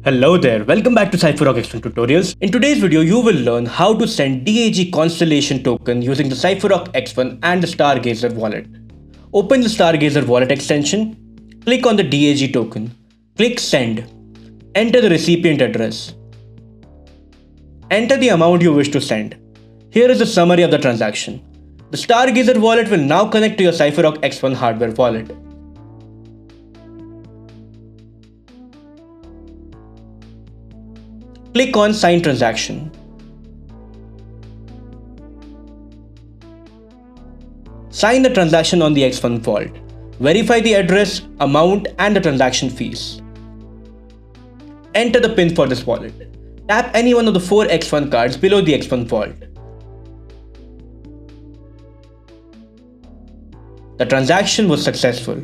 Hello there, welcome back to Cypherock X1 tutorials. In today's video, you will learn how to send DAG constellation token using the Cypherock X1 and the Stargazer wallet. Open the Stargazer wallet extension, click on the DAG token, click send, enter the recipient address, enter the amount you wish to send. Here is the summary of the transaction. The Stargazer wallet will now connect to your Cypherock X1 hardware wallet. Click on Sign Transaction. Sign the transaction on the X1 vault. Verify the address, amount, and the transaction fees. Enter the PIN for this wallet. Tap any one of the 4 X1 cards below the X1 vault. The transaction was successful.